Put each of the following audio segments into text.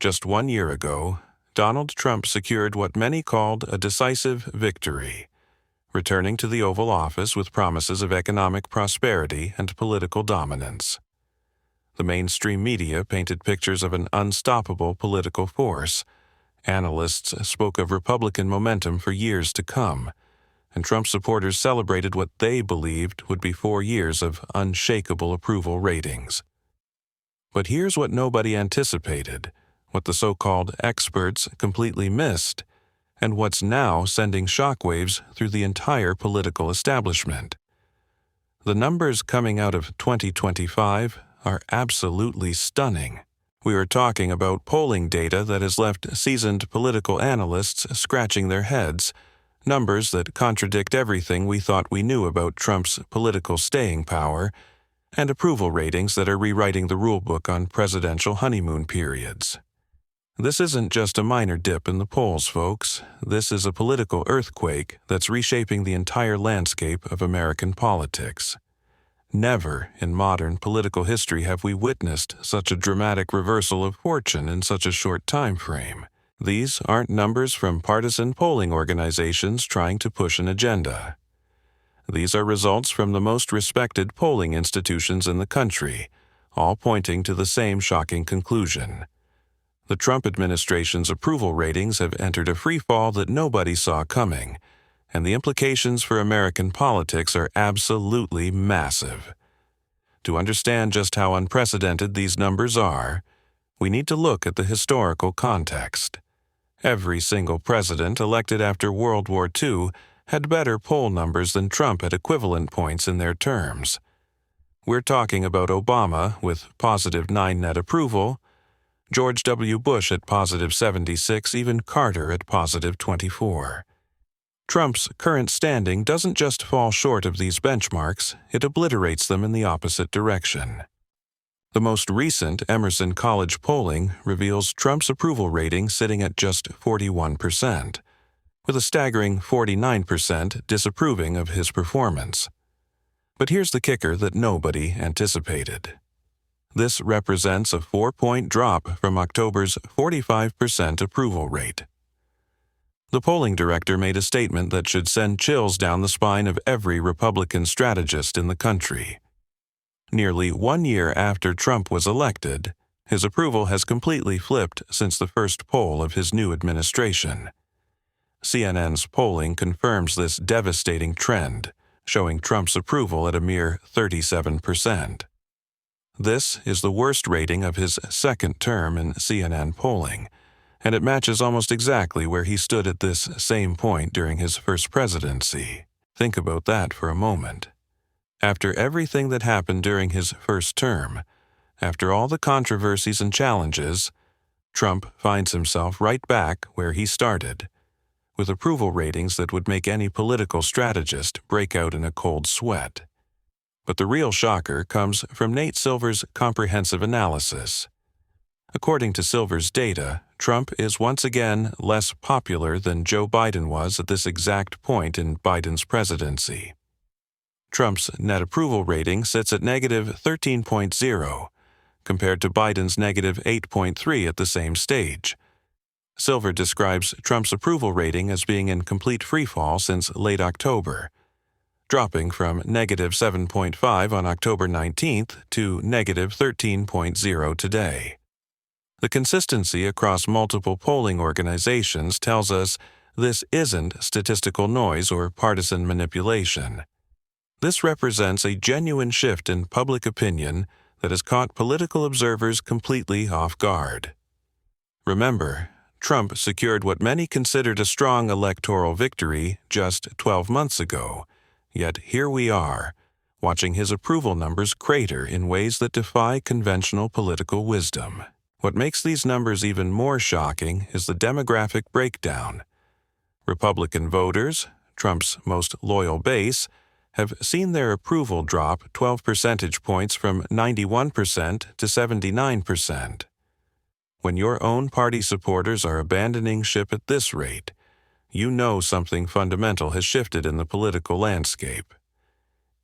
Just 1 year ago, Donald Trump secured what many called a decisive victory, returning to the Oval Office with promises of economic prosperity and political dominance. The mainstream media painted pictures of an unstoppable political force. Analysts spoke of Republican momentum for years to come, and Trump supporters celebrated what they believed would be 4 years of unshakable approval ratings. But here's what nobody anticipated, what the so-called experts completely missed, and what's now sending shockwaves through the entire political establishment. The numbers coming out of 2025 are absolutely stunning. We are talking about polling data that has left seasoned political analysts scratching their heads, numbers that contradict everything we thought we knew about Trump's political staying power, and approval ratings that are rewriting the rulebook on presidential honeymoon periods. This isn't just a minor dip in the polls, folks. This is a political earthquake that's reshaping the entire landscape of American politics. Never in modern political history have we witnessed such a dramatic reversal of fortune in such a short time frame. These aren't numbers from partisan polling organizations trying to push an agenda. These are results from the most respected polling institutions in the country, all pointing to the same shocking conclusion. The Trump administration's approval ratings have entered a freefall that nobody saw coming, and the implications for American politics are absolutely massive. To understand just how unprecedented these numbers are, we need to look at the historical context. Every single president elected after World War II had better poll numbers than Trump at equivalent points in their terms. We're talking about Obama with positive 9 net approval, George W. Bush at positive 76, even Carter at positive 24. Trump's current standing doesn't just fall short of these benchmarks, it obliterates them in the opposite direction. The most recent Emerson College polling reveals Trump's approval rating sitting at just 41%, with a staggering 49% disapproving of his performance. But here's the kicker that nobody anticipated. This represents a 4-point drop from October's 45% approval rate. The polling director made a statement that should send chills down the spine of every Republican strategist in the country. Nearly 1 year after Trump was elected, his approval has completely flipped since the first poll of his new administration. CNN's polling confirms this devastating trend, showing Trump's approval at a mere 37%. This is the worst rating of his second term in CNN polling, and it matches almost exactly where he stood at this same point during his first presidency. Think about that for a moment. After everything that happened during his first term, after all the controversies and challenges, Trump finds himself right back where he started, with approval ratings that would make any political strategist break out in a cold sweat. But the real shocker comes from Nate Silver's comprehensive analysis. According to Silver's data, Trump is once again less popular than Joe Biden was at this exact point in Biden's presidency. Trump's net approval rating sits at negative 13.0, compared to Biden's negative 8.3 at the same stage. Silver describes Trump's approval rating as being in complete freefall since late October, dropping from negative 7.5 on October 19th to negative 13.0 today. The consistency across multiple polling organizations tells us this isn't statistical noise or partisan manipulation. This represents a genuine shift in public opinion that has caught political observers completely off guard. Remember, Trump secured what many considered a strong electoral victory just 12 months ago. Yet here we are, watching his approval numbers crater in ways that defy conventional political wisdom. What makes these numbers even more shocking is the demographic breakdown. Republican voters, Trump's most loyal base, have seen their approval drop 12 percentage points from 91% to 79%. When your own party supporters are abandoning ship at this rate, you know something fundamental has shifted in the political landscape.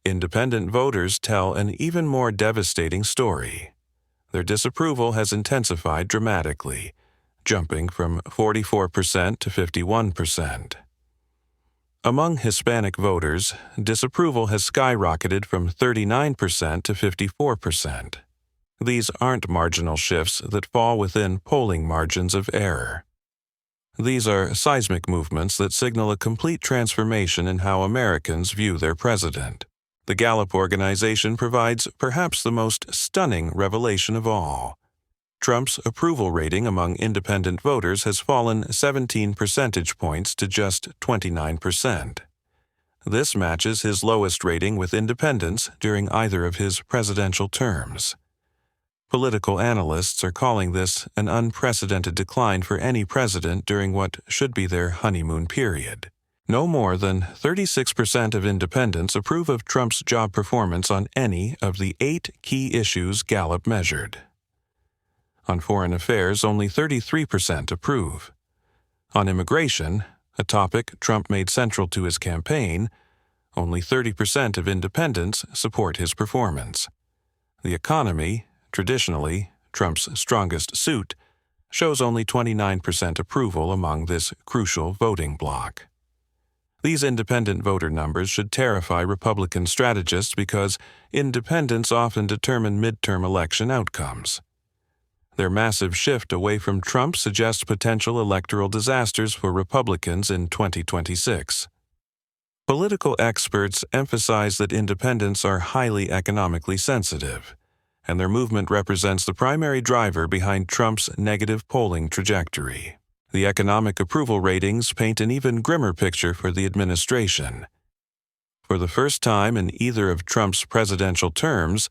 Independent voters tell an even more devastating story. Their disapproval has intensified dramatically, jumping from 44% to 51%. Among Hispanic voters, disapproval has skyrocketed from 39% to 54%. These aren't marginal shifts that fall within polling margins of error. These are seismic movements that signal a complete transformation in how Americans view their president. The Gallup organization provides perhaps the most stunning revelation of all. Trump's approval rating among independent voters has fallen 17 percentage points to just 29%. This matches his lowest rating with independents during either of his presidential terms. Political analysts are calling this an unprecedented decline for any president during what should be their honeymoon period. No more than 36% of independents approve of Trump's job performance on any of the 8 key issues Gallup measured. On foreign affairs, only 33% approve. On immigration, a topic Trump made central to his campaign, only 30% of independents support his performance. The economy, traditionally Trump's strongest suit, shows only 29% approval among this crucial voting bloc. These independent voter numbers should terrify Republican strategists because independents often determine midterm election outcomes. Their massive shift away from Trump suggests potential electoral disasters for Republicans in 2026. Political experts emphasize that independents are highly economically sensitive, and their movement represents the primary driver behind Trump's negative polling trajectory. The economic approval ratings paint an even grimmer picture for the administration. For the first time in either of Trump's presidential terms,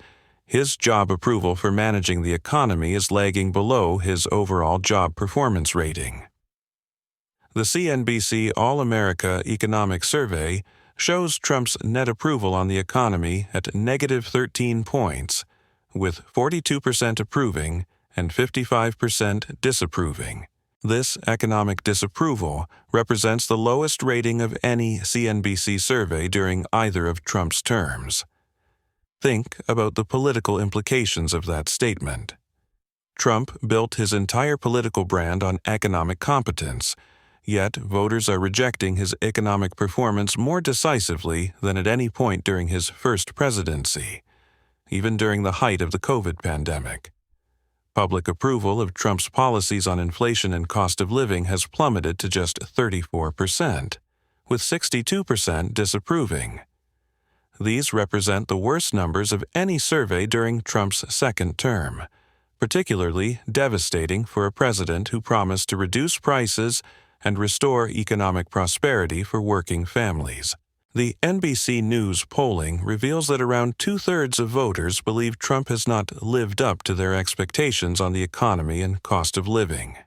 his job approval for managing the economy is lagging below his overall job performance rating. The CNBC All-America Economic Survey shows Trump's net approval on the economy at negative 13 points, with 42% approving and 55% disapproving. This economic disapproval represents the lowest rating of any CNBC survey during either of Trump's terms. Think about the political implications of that statement. Trump built his entire political brand on economic competence, yet voters are rejecting his economic performance more decisively than at any point during his first presidency, even during the height of the COVID pandemic. Public approval of Trump's policies on inflation and cost of living has plummeted to just 34%, with 62% disapproving. These represent the worst numbers of any survey during Trump's second term, particularly devastating for a president who promised to reduce prices and restore economic prosperity for working families. The NBC News polling reveals that around 2/3 of voters believe Trump has not lived up to their expectations on the economy and cost of living.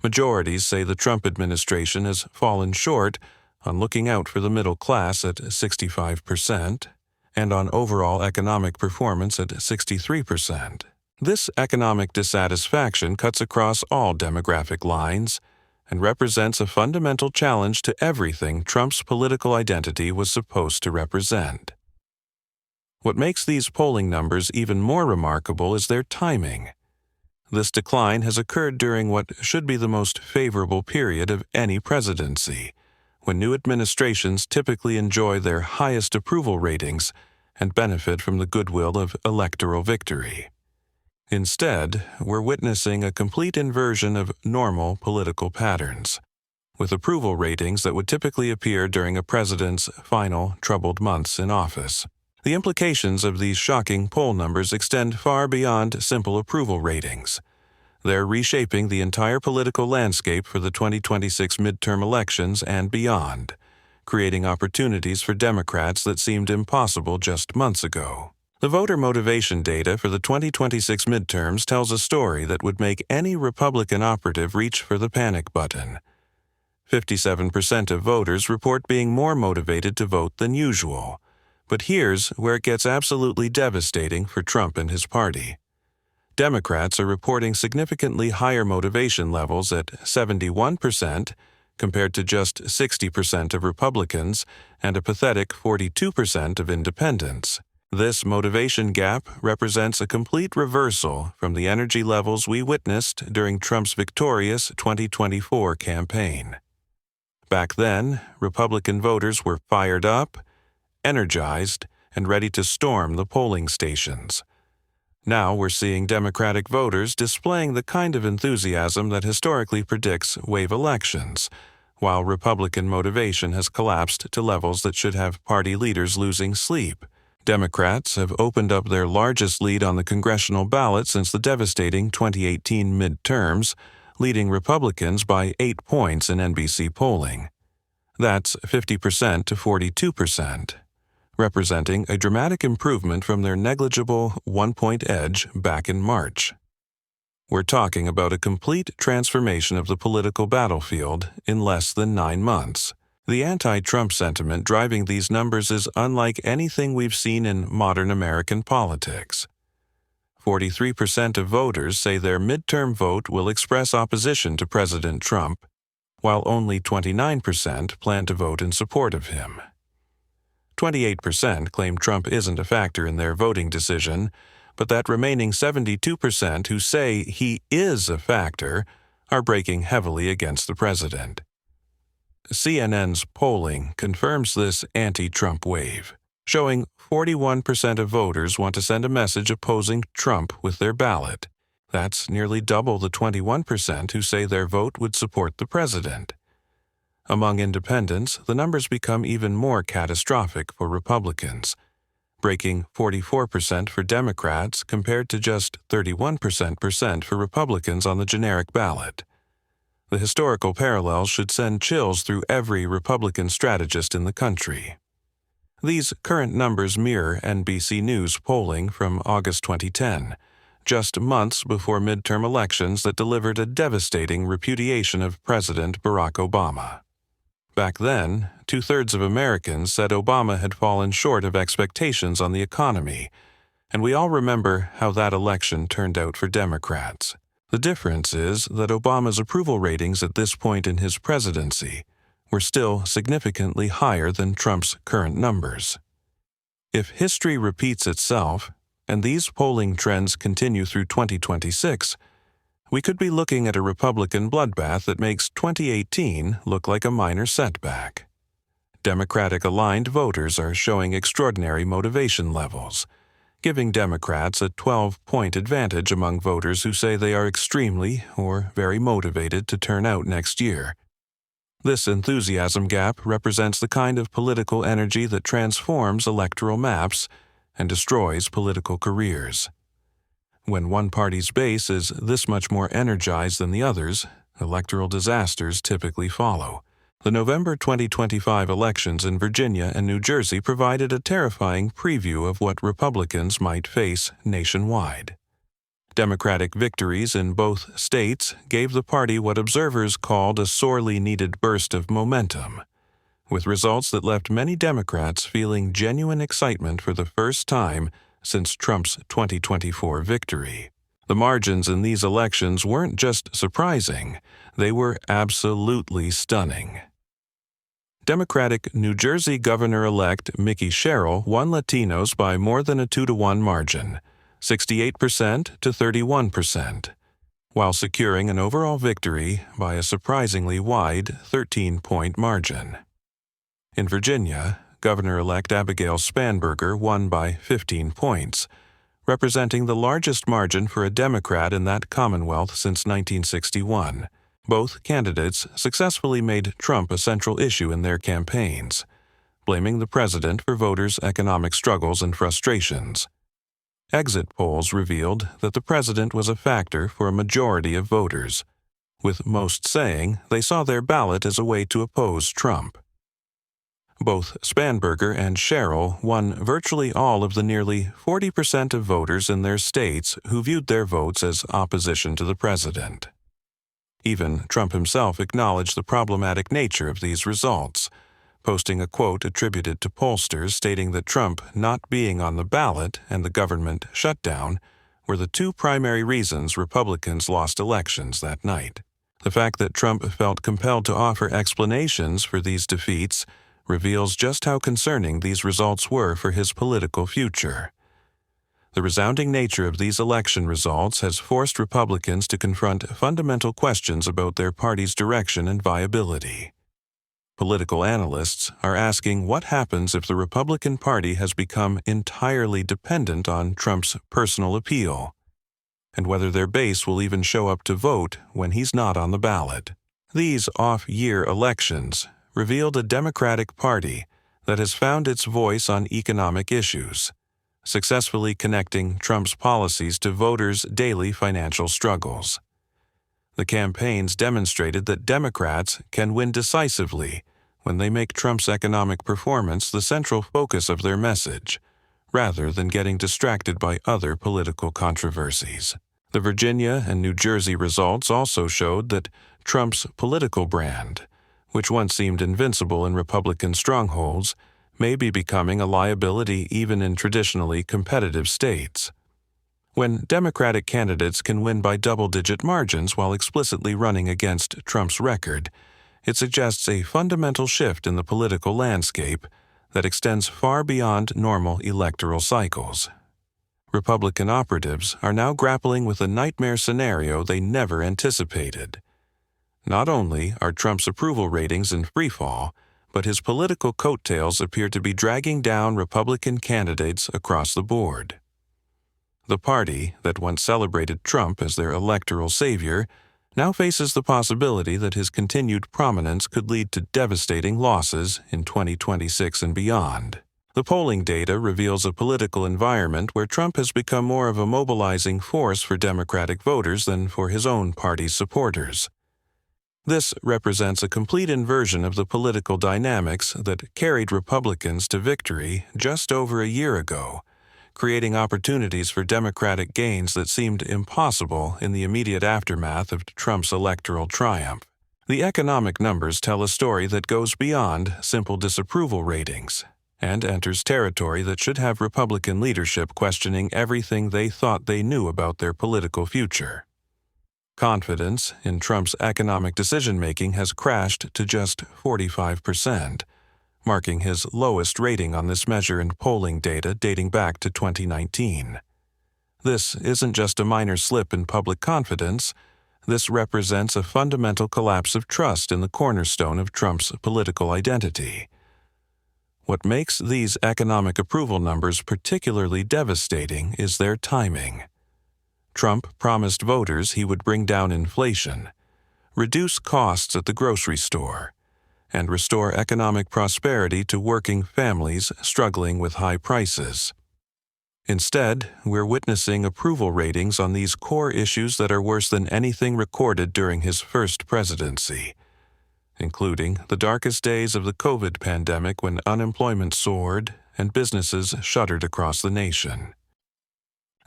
Majorities say the Trump administration has fallen short on looking out for the middle class at 65%, and on overall economic performance at 63%. This economic dissatisfaction cuts across all demographic lines and represents a fundamental challenge to everything Trump's political identity was supposed to represent. What makes these polling numbers even more remarkable is their timing. This decline has occurred during what should be the most favorable period of any presidency, when new administrations typically enjoy their highest approval ratings and benefit from the goodwill of electoral victory. Instead, we're witnessing a complete inversion of normal political patterns, with approval ratings that would typically appear during a president's final troubled months in office. The implications of these shocking poll numbers extend far beyond simple approval ratings. They're reshaping the entire political landscape for the 2026 midterm elections and beyond, creating opportunities for Democrats that seemed impossible just months ago. The voter motivation data for the 2026 midterms tells a story that would make any Republican operative reach for the panic button. 57% of voters report being more motivated to vote than usual. But here's where it gets absolutely devastating for Trump and his party. Democrats are reporting significantly higher motivation levels at 71%, compared to just 60% of Republicans and a pathetic 42% of independents. This motivation gap represents a complete reversal from the energy levels we witnessed during Trump's victorious 2024 campaign. Back then, Republican voters were fired up, energized, and ready to storm the polling stations. Now we're seeing Democratic voters displaying the kind of enthusiasm that historically predicts wave elections, while Republican motivation has collapsed to levels that should have party leaders losing sleep. Democrats have opened up their largest lead on the congressional ballot since the devastating 2018 midterms, leading Republicans by 8 points in NBC polling. That's 50% to 42%, representing a dramatic improvement from their negligible 1-point edge back in March. We're talking about a complete transformation of the political battlefield in less than 9 months. The anti-Trump sentiment driving these numbers is unlike anything we've seen in modern American politics. 43% of voters say their midterm vote will express opposition to President Trump, while only 29% plan to vote in support of him. 28% claim Trump isn't a factor in their voting decision, but that remaining 72% who say he is a factor are breaking heavily against the president. CNN's polling confirms this anti-Trump wave, showing 41% of voters want to send a message opposing Trump with their ballot. That's nearly double the 21% who say their vote would support the president. Among independents, the numbers become even more catastrophic for Republicans, breaking 44% for Democrats compared to just 31% for Republicans on the generic ballot. The historical parallels should send chills through every Republican strategist in the country. These current numbers mirror NBC News polling from August 2010, just months before midterm elections that delivered a devastating repudiation of President Barack Obama. Back then, 2/3 of Americans said Obama had fallen short of expectations on the economy, and we all remember how that election turned out for Democrats. The difference is that Obama's approval ratings at this point in his presidency were still significantly higher than Trump's current numbers. If history repeats itself, and these polling trends continue through 2026, we could be looking at a Republican bloodbath that makes 2018 look like a minor setback. Democratic-aligned voters are showing extraordinary motivation levels, giving Democrats a 12-point advantage among voters who say they are extremely or very motivated to turn out next year. This enthusiasm gap represents the kind of political energy that transforms electoral maps and destroys political careers. When one party's base is this much more energized than the others, electoral disasters typically follow. The November 2025 elections in Virginia and New Jersey provided a terrifying preview of what Republicans might face nationwide. Democratic victories in both states gave the party what observers called a sorely needed burst of momentum, with results that left many Democrats feeling genuine excitement for the first time since Trump's 2024 victory. The margins in these elections weren't just surprising, they were absolutely stunning. Democratic New Jersey Governor-elect Mickey Sherrill won Latinos by more than a 2-to-1 margin, 68% to 31%, while securing an overall victory by a surprisingly wide 13-point margin. In Virginia, Governor-elect Abigail Spanberger won by 15 points, representing the largest margin for a Democrat in that Commonwealth since 1961. Both candidates successfully made Trump a central issue in their campaigns, blaming the president for voters' economic struggles and frustrations. Exit polls revealed that the president was a factor for a majority of voters, with most saying they saw their ballot as a way to oppose Trump. Both Spanberger and Sherrill won virtually all of the nearly 40% of voters in their states who viewed their votes as opposition to the president. Even Trump himself acknowledged the problematic nature of these results, posting a quote attributed to pollsters stating that Trump not being on the ballot and the government shutdown were the two primary reasons Republicans lost elections that night. The fact that Trump felt compelled to offer explanations for these defeats reveals just how concerning these results were for his political future. The resounding nature of these election results has forced Republicans to confront fundamental questions about their party's direction and viability. Political analysts are asking what happens if the Republican Party has become entirely dependent on Trump's personal appeal, and whether their base will even show up to vote when he's not on the ballot. These off-year elections revealed a Democratic Party that has found its voice on economic issues, successfully connecting Trump's policies to voters' daily financial struggles. The campaigns demonstrated that Democrats can win decisively when they make Trump's economic performance the central focus of their message, rather than getting distracted by other political controversies. The Virginia and New Jersey results also showed that Trump's political brand, which once seemed invincible in Republican strongholds, may be becoming a liability even in traditionally competitive states. When Democratic candidates can win by double-digit margins while explicitly running against Trump's record, it suggests a fundamental shift in the political landscape that extends far beyond normal electoral cycles. Republican operatives are now grappling with a nightmare scenario they never anticipated. Not only are Trump's approval ratings in freefall, but his political coattails appear to be dragging down Republican candidates across the board. The party that once celebrated Trump as their electoral savior now faces the possibility that his continued prominence could lead to devastating losses in 2026 and beyond. The polling data reveals a political environment where Trump has become more of a mobilizing force for Democratic voters than for his own party's supporters. This represents a complete inversion of the political dynamics that carried Republicans to victory just over a year ago, creating opportunities for Democratic gains that seemed impossible in the immediate aftermath of Trump's electoral triumph. The economic numbers tell a story that goes beyond simple disapproval ratings and enters territory that should have Republican leadership questioning everything they thought they knew about their political future. Confidence in Trump's economic decision-making has crashed to just 45%, marking his lowest rating on this measure in polling data dating back to 2019. This isn't just a minor slip in public confidence. This represents a fundamental collapse of trust in the cornerstone of Trump's political identity. What makes these economic approval numbers particularly devastating is their timing. Trump promised voters he would bring down inflation, reduce costs at the grocery store, and restore economic prosperity to working families struggling with high prices. Instead, we're witnessing approval ratings on these core issues that are worse than anything recorded during his first presidency, including the darkest days of the COVID pandemic when unemployment soared and businesses shuttered across the nation.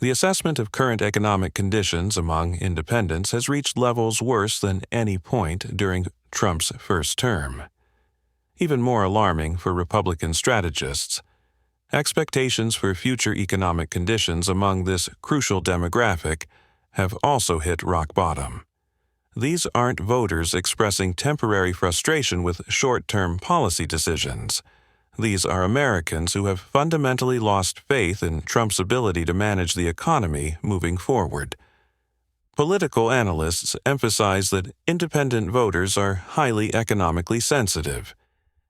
The assessment of current economic conditions among independents has reached levels worse than any point during Trump's first term. Even more alarming for Republican strategists, expectations for future economic conditions among this crucial demographic have also hit rock bottom. These aren't voters expressing temporary frustration with short-term policy decisions. These are Americans who have fundamentally lost faith in Trump's ability to manage the economy moving forward. Political analysts emphasize that independent voters are highly economically sensitive,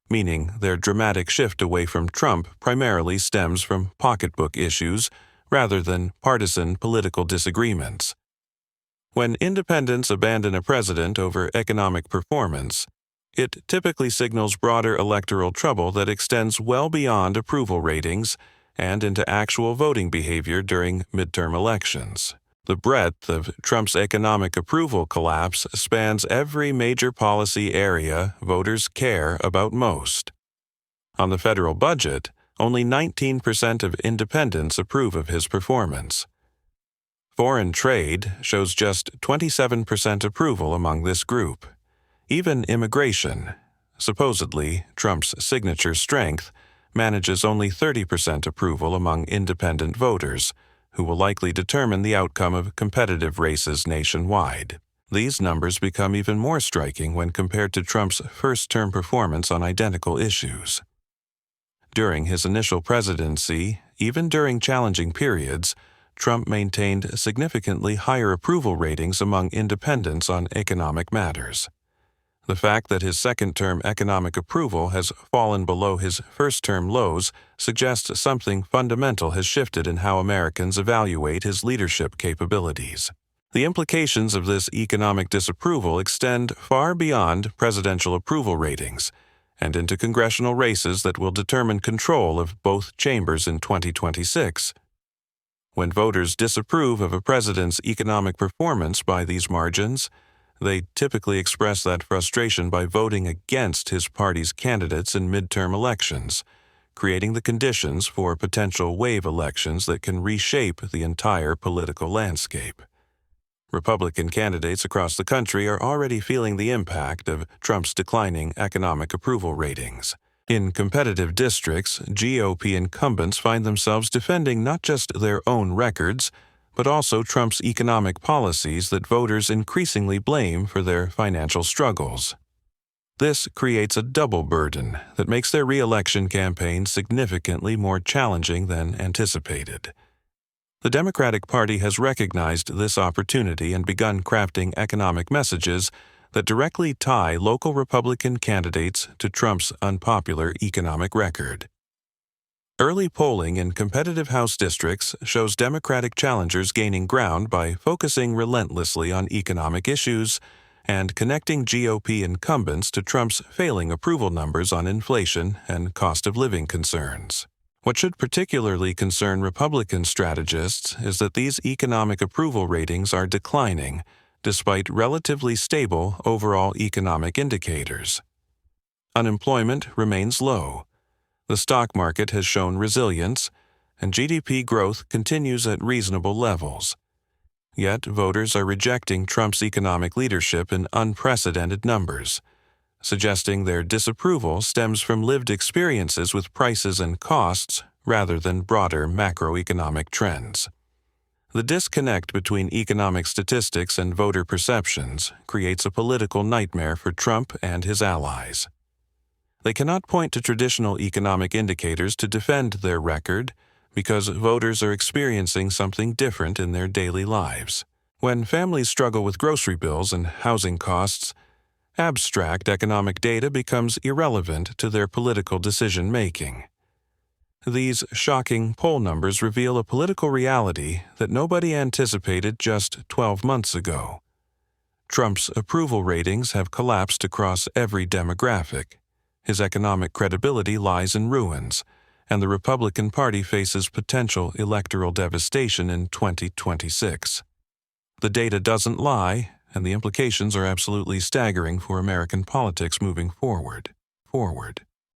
meaning their dramatic shift away from Trump primarily stems from pocketbook issues rather than partisan political disagreements. When independents abandon a president over economic performance, it typically signals broader electoral trouble that extends well beyond approval ratings and into actual voting behavior during midterm elections. The breadth of Trump's economic approval collapse spans every major policy area voters care about most. On the federal budget, only 19% of independents approve of his performance. Foreign trade shows just 27% approval among this group. Even immigration, supposedly Trump's signature strength, manages only 30% approval among independent voters, who will likely determine the outcome of competitive races nationwide. These numbers become even more striking when compared to Trump's first-term performance on identical issues. During his initial presidency, even during challenging periods, Trump maintained significantly higher approval ratings among independents on economic matters. The fact that his second-term economic approval has fallen below his first-term lows suggests something fundamental has shifted in how Americans evaluate his leadership capabilities. The implications of this economic disapproval extend far beyond presidential approval ratings and into congressional races that will determine control of both chambers in 2026. When voters disapprove of a president's economic performance by these margins, they typically express that frustration by voting against his party's candidates in midterm elections, creating the conditions for potential wave elections that can reshape the entire political landscape. Republican candidates across the country are already feeling the impact of Trump's declining economic approval ratings. In competitive districts, GOP incumbents find themselves defending not just their own records, but also Trump's economic policies that voters increasingly blame for their financial struggles. This creates a double burden that makes their re-election campaign significantly more challenging than anticipated. The Democratic Party has recognized this opportunity and begun crafting economic messages that directly tie local Republican candidates to Trump's unpopular economic record. Early polling in competitive House districts shows Democratic challengers gaining ground by focusing relentlessly on economic issues and connecting GOP incumbents to Trump's failing approval numbers on inflation and cost of living concerns. What should particularly concern Republican strategists is that these economic approval ratings are declining despite relatively stable overall economic indicators. Unemployment remains low, the stock market has shown resilience, and GDP growth continues at reasonable levels. Yet voters are rejecting Trump's economic leadership in unprecedented numbers, suggesting their disapproval stems from lived experiences with prices and costs rather than broader macroeconomic trends. The disconnect between economic statistics and voter perceptions creates a political nightmare for Trump and his allies. They cannot point to traditional economic indicators to defend their record because voters are experiencing something different in their daily lives. When families struggle with grocery bills and housing costs, abstract economic data becomes irrelevant to their political decision-making. These shocking poll numbers reveal a political reality that nobody anticipated just 12 months ago. Trump's approval ratings have collapsed across every demographic. His economic credibility lies in ruins, and the Republican Party faces potential electoral devastation in 2026. The data doesn't lie, and the implications are absolutely staggering for American politics moving forward.